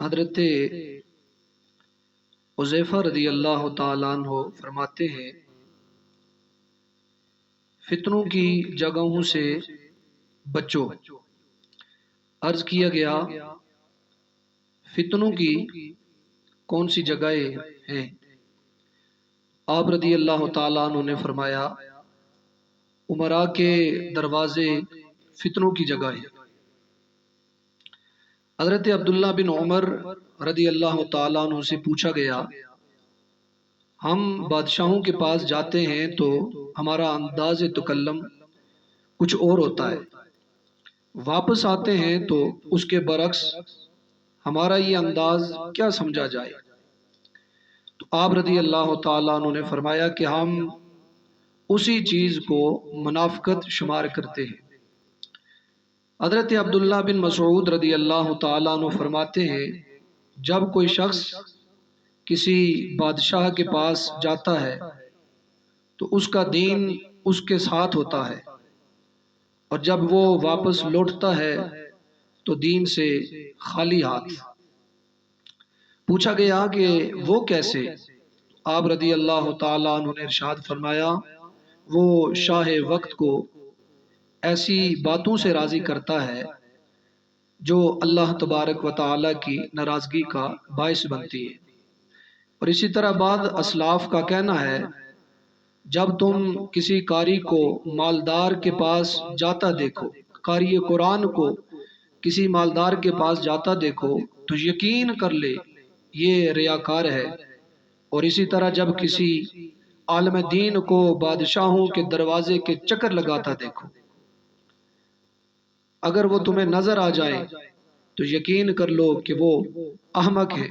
حضرت حذیفہ رضی اللہ تعالیٰ عنہ فرماتے ہیں، فتنوں کی جگہوں سے بچو۔ عرض کیا گیا، فتنوں کی کون سی جگہیں ہیں؟ آپ رضی اللہ تعالیٰ عنہ نے فرمایا، امراء کے دروازے فتنوں کی جگہ ہیں۔ حضرت عبداللہ بن عمر رضی اللہ تعالیٰ عنہ سے پوچھا گیا، ہم بادشاہوں کے پاس جاتے ہیں تو ہمارا انداز تکلم کچھ اور ہوتا ہے، واپس آتے ہیں تو اس کے برعکس ہمارا یہ انداز کیا سمجھا جائے؟ تو آپ رضی اللہ تعالیٰ عنہ نے فرمایا کہ ہم اسی چیز کو منافقت شمار کرتے ہیں۔ حضرت عبداللہ بن مسعود رضی اللہ تعالیٰ عنہ فرماتے ہیں، جب کوئی شخص کسی بادشاہ کے پاس جاتا ہے تو اس کا دین اس کے ساتھ ہوتا ہے، اور جب وہ واپس لوٹتا ہے تو دین سے خالی ہاتھ۔ پوچھا گیا کہ وہ کیسے؟ آپ رضی اللہ تعالیٰ عنہ نے ارشاد فرمایا، وہ شاہ وقت کو ایسی باتوں سے راضی کرتا ہے جو اللہ تبارک و تعالیٰ کی ناراضگی کا باعث بنتی ہے۔ اور اسی طرح بعض اسلاف کا کہنا ہے، جب تم کسی قاری کو مالدار کے پاس جاتا دیکھو، قاری قرآن کو کسی مالدار کے پاس جاتا دیکھو تو یقین کر لے یہ ریاکار ہے۔ اور اسی طرح جب کسی عالم دین کو بادشاہوں کے دروازے کے چکر لگاتا دیکھو، اگر وہ تمہیں نظر آ جائے تو یقین کر لو کہ وہ احمق ہے۔